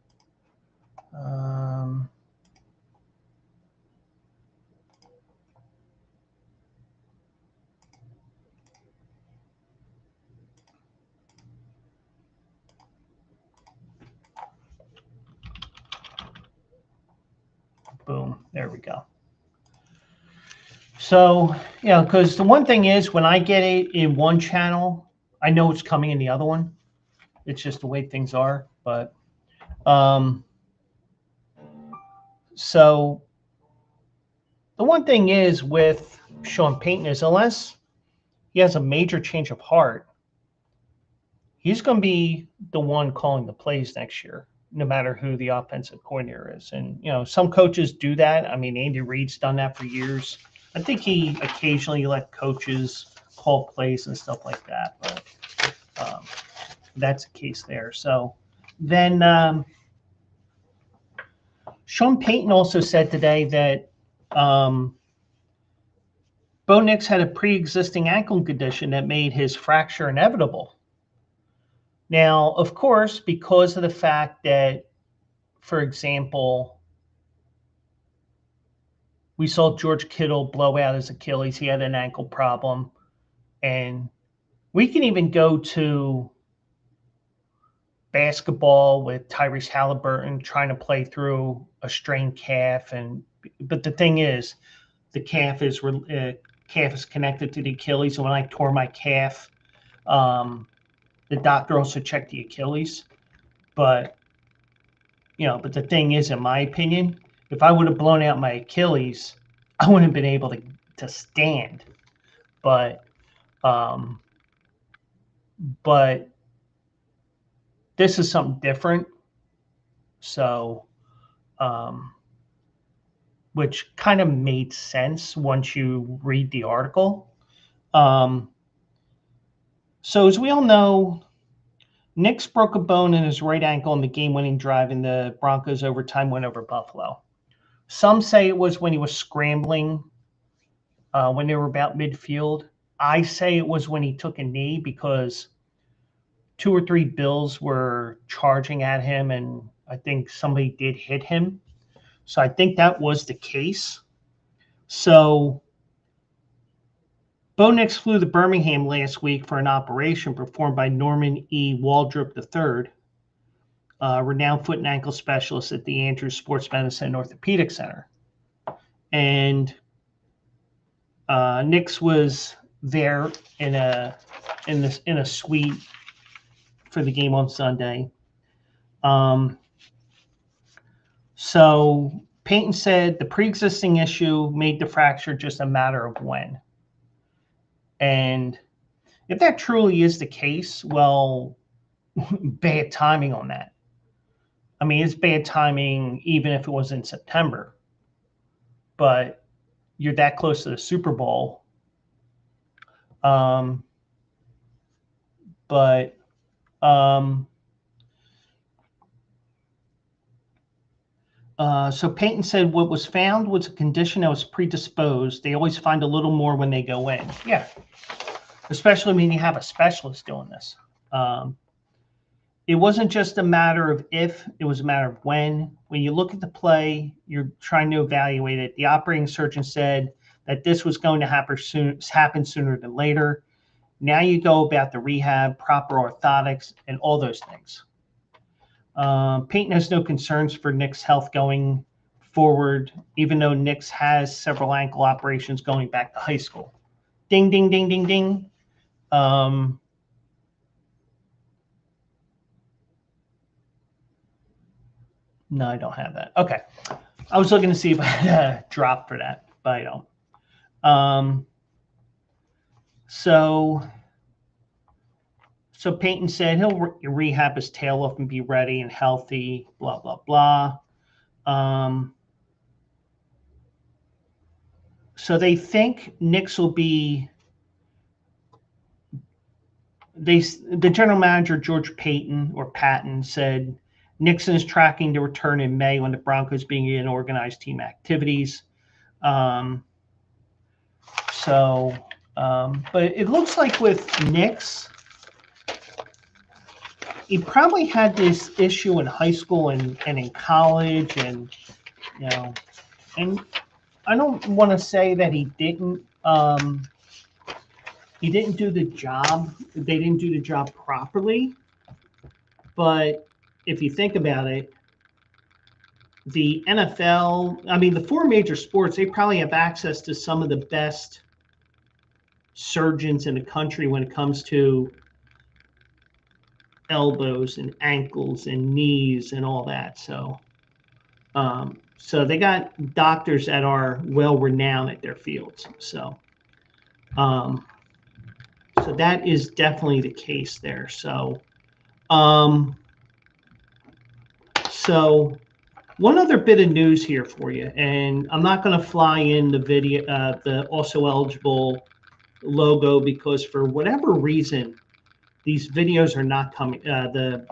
Boom. There we go. So, because the one thing is, when I get it in one channel, I know it's coming in the other one. It's just the way things are. But so the one thing is with Sean Payton is, unless he has a major change of heart, he's going to be the one calling the plays next year, no matter who the offensive coordinator is. And, some coaches do that. I mean, Andy Reid's done that for years. I think he occasionally let coaches call plays and stuff like that, but that's the case there. So then Sean Payton also said today that Bo Nix had a pre-existing ankle condition that made his fracture inevitable. Now, of course, because of the fact that, for example, we saw George Kittle blow out his Achilles. He had an ankle problem. And we can even go to basketball with Tyrese Halliburton trying to play through a strained calf. But the thing is, the calf is connected to the Achilles. And when I tore my calf, the doctor also checked the Achilles. But the thing is, in my opinion, if I would have blown out my Achilles, I wouldn't have been able to stand. But this is something different. So, which kind of made sense once you read the article. So as we all know, Nix broke a bone in his right ankle in the game-winning drive in the Broncos' overtime win over Buffalo. Some say it was when he was scrambling when they were about midfield. I say it was when he took a knee because 2 or 3 Bills were charging at him, and I think somebody did hit him. So I think that was the case. So Bo Nix flew to Birmingham last week for an operation performed by Norman E. Waldrop III, renowned foot and ankle specialist at the Andrews Sports Medicine and Orthopedic Center. And Nix was there in a suite for the game on Sunday. So Payton said the pre-existing issue made the fracture just a matter of when. And if that truly is the case, well, bad timing on that. I mean, it's bad timing even if it was in September. But you're that close to the Super Bowl. So Payton said what was found was a condition that was predisposed. They always find a little more when they go in. Yeah, especially when you have a specialist doing this. It wasn't just a matter of if, it was a matter of when. When you look at the play, you're trying to evaluate it. The operating surgeon said that this was going to happen sooner than later. Now you go about the rehab, proper orthotics, and all those things. Payton has no concerns for Nick's health going forward, even though Nix has several ankle operations going back to high school. Ding, ding, ding, ding, ding. No, I don't have that. Okay. I was looking to see if I had a drop for that, but I don't. So Payton said he'll rehab his tail off and be ready and healthy, blah, blah, blah. So they think Nix will be the general manager, George Patton, said Nixon is tracking to return in May when the Broncos begin organized team activities. But it looks like with Nix, he probably had this issue in high school and in college, and and I don't want to say that he didn't do the job. They didn't do the job properly, but if you think about it, the NFL, I mean, the four major sports, they probably have access to some of the best surgeons in the country when it comes to elbows and ankles and knees and all that. So they got doctors that are well renowned at their fields. So that is definitely the case there. So one other bit of news here for you, and I'm not going to fly in the video, the also eligible logo, because for whatever reason, these videos are not coming. The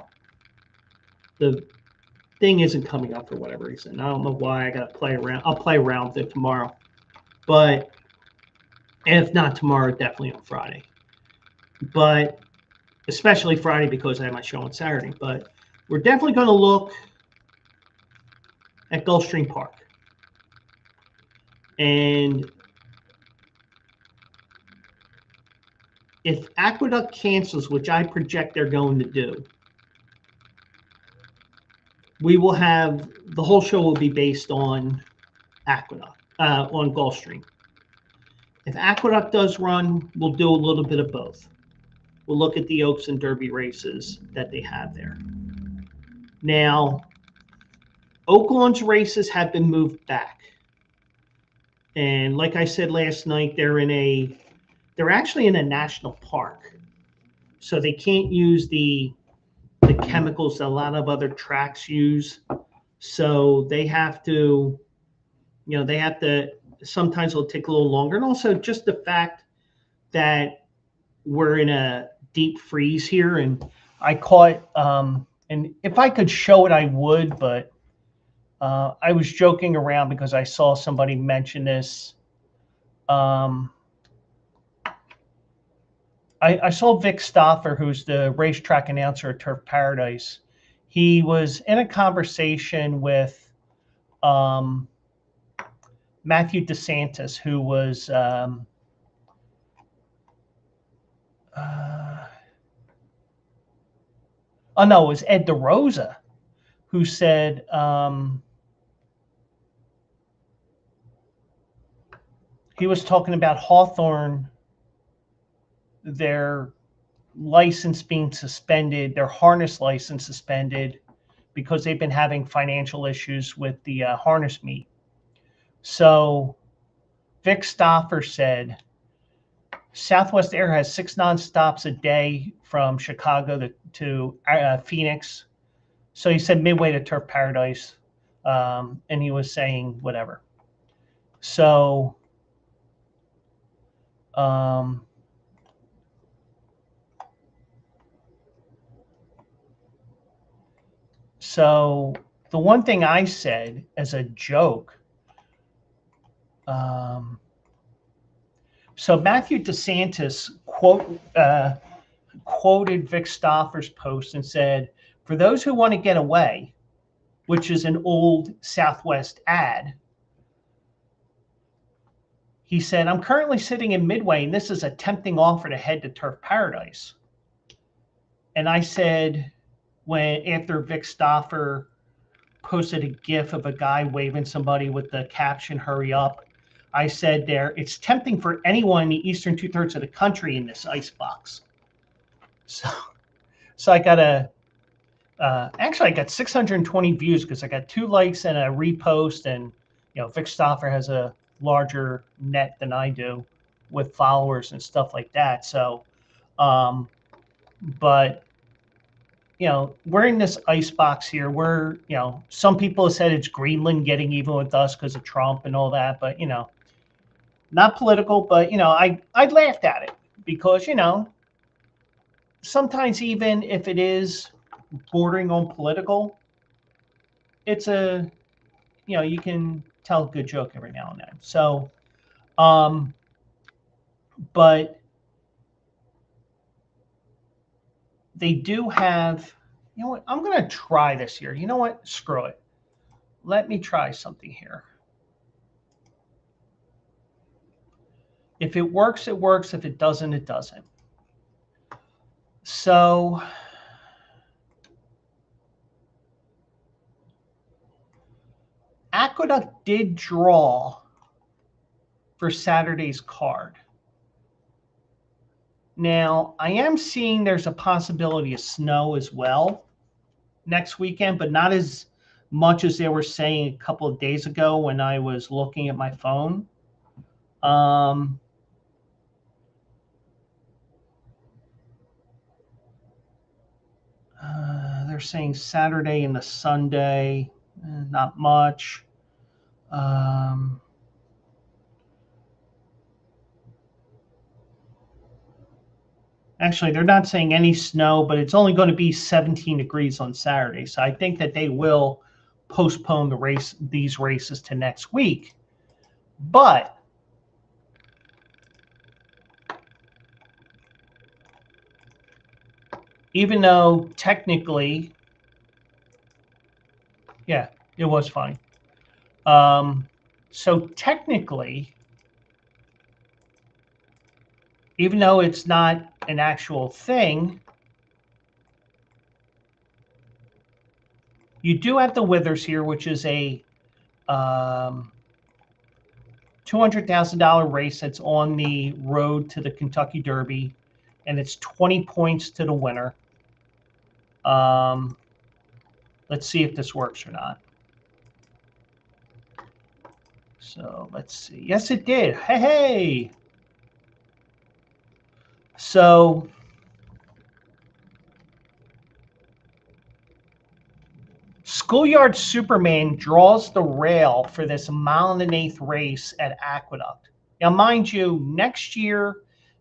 thing isn't coming up for whatever reason. I don't know why. I got to play around. I'll play around with it tomorrow, but if not tomorrow, definitely on Friday. But especially Friday because I have my show on Saturday. But we're definitely going to look at Gulfstream Park. And if Aqueduct cancels, which I project they're going to do, we will have, the whole show will be based on Aqueduct, on Gulfstream. If Aqueduct does run, we'll do a little bit of both. We'll look at the Oaks and Derby races that they have there. Now, Oaklawn's races have been moved back. And like I said last night, they're actually in a national park. So they can't use the chemicals that a lot of other tracks use. So they have to, sometimes it'll take a little longer. And also just the fact that we're in a deep freeze here, and I caught, and if I could show it, I would, but I was joking around because I saw somebody mention this. I saw Vic Stoffer, who's the racetrack announcer at Turf Paradise. He was in a conversation with Matthew DeSantis, who was it was Ed DeRosa, who said he was talking about Hawthorne, their license being suspended, their harness license suspended, because they've been having financial issues with the harness meet. So Vic Stoffer said, Southwest Air has 6 nonstops a day from Chicago to Phoenix. So he said midway to Turf Paradise, and he was saying whatever. So the one thing I said as a joke, so Matthew DeSantis quoted Vic Stoffer's post and said, for those who want to get away, which is an old Southwest ad, he said, I'm currently sitting in Midway, and this is a tempting offer to head to Turf Paradise. And I said, after Vic Stoffer posted a GIF of a guy waving somebody with the caption, hurry up, I said there, it's tempting for anyone in the eastern 2/3 of the country in this icebox. So I got actually I got 620 views because I got 2 likes and a repost, and Vic Stoffer has a larger net than I do with followers and stuff like that. So, but we're in this icebox here. We're some people have said it's Greenland getting even with us because of Trump and all that, but not political, but I'd laughed at it because sometimes even if it is bordering on political, it's a you can tell a good joke every now and then. So but they do have You know what? I'm going to try this here. You know what? Screw it. Let me try something here. If it works, it works. If it doesn't, it doesn't. So Aqueduct did draw for Saturday's card. Now, I am seeing there's a possibility of snow as well next weekend, but not as much as they were saying a couple of days ago when I was looking at my phone. They're saying Saturday and the Sunday, not much. Actually, they're not saying any snow, but it's only going to be 17 degrees on Saturday. So I think that they will postpone these races to next week. But even though technically, yeah, it was fine. So technically, even though it's not an actual thing, you do have the Withers here, which is a $200,000 race that's on the road to the Kentucky Derby, and it's 20 points to the winner. Let's see if this works or not. So let's see. Yes, it did. Hey. So Schoolyard Superman draws the rail for this 1.125 mile race at Aqueduct. Now, mind you, next year,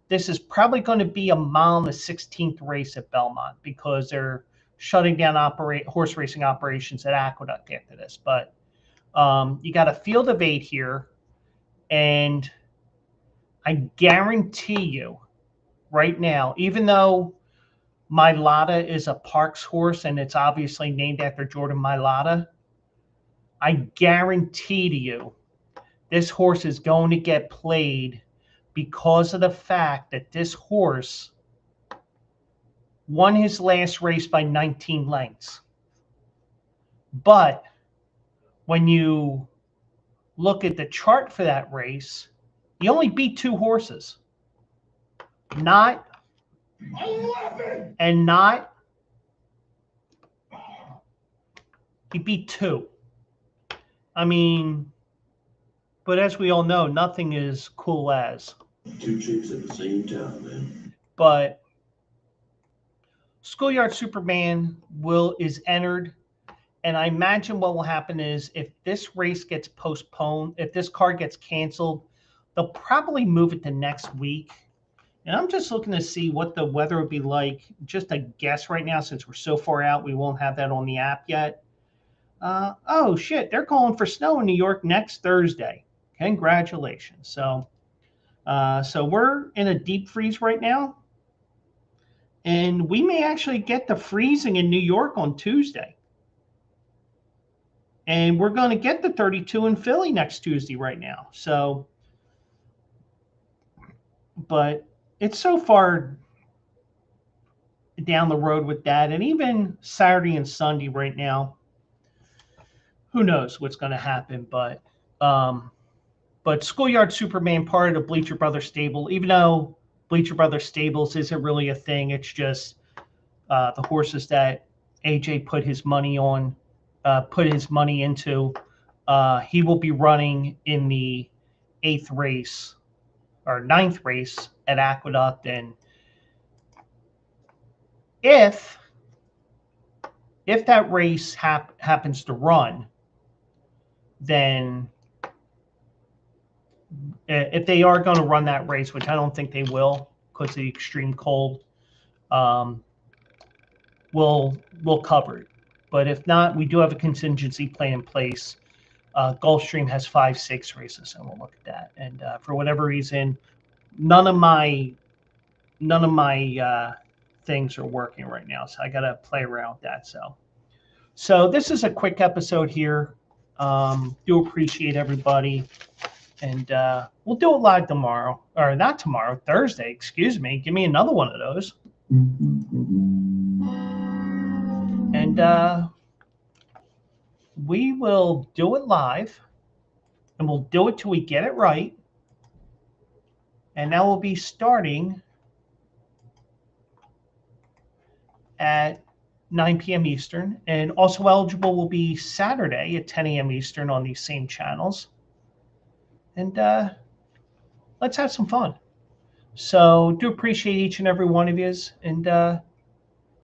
this is probably going to be a 1.16 mile race at Belmont because they're shutting down horse racing operations at Aqueduct after this. But you got a field of 8 here, and I guarantee you right now, even though Mailata is a Parks horse and it's obviously named after Jordan Mailata, I guarantee to you this horse is going to get played because of the fact that this horse won his last race by 19 lengths. But when you look at the chart for that race, he only beat 2 horses. He beat 2. I mean, but as we all know, nothing is cool as 2 chicks at the same time, man. But Schoolyard Superman is entered, and I imagine what will happen is if this race gets postponed, if this card gets canceled, they'll probably move it to next week. And I'm just looking to see what the weather would be like. Just a guess right now, since we're so far out, we won't have that on the app yet. Oh, shit. They're calling for snow in New York next Thursday. Congratulations. So we're in a deep freeze right now. And we may actually get the freezing in New York on Tuesday. And we're going to get the 32 in Philly next Tuesday right now. So, but it's so far down the road with that. And even Saturday and Sunday right now, who knows what's going to happen. But Schoolyard Superman, part of the Bleacher Brothers stable, even though Bleacher Brothers stables isn't really a thing, it's just the horses that AJ put his money into. He will be running in the 8th race or 9th race at Aqueduct, and if that race happens to run, then if they are going to run that race, which I don't think they will because of the extreme cold, we'll cover it. But if not, we do have a contingency plan in place. Gulfstream has 5-6 races, and we'll look at that. And for whatever reason, none of my things are working right now. So I got to play around with that. So this is a quick episode here. Do appreciate everybody. And we'll do it live tomorrow. Or not tomorrow, Thursday, excuse me. Give me another one of those. And we will do it live. And we'll do it till we get it right. And that will be starting at 9 p.m. Eastern. And also eligible will be Saturday at 10 a.m. Eastern on these same channels. And let's have some fun. So do appreciate each and every one of you. And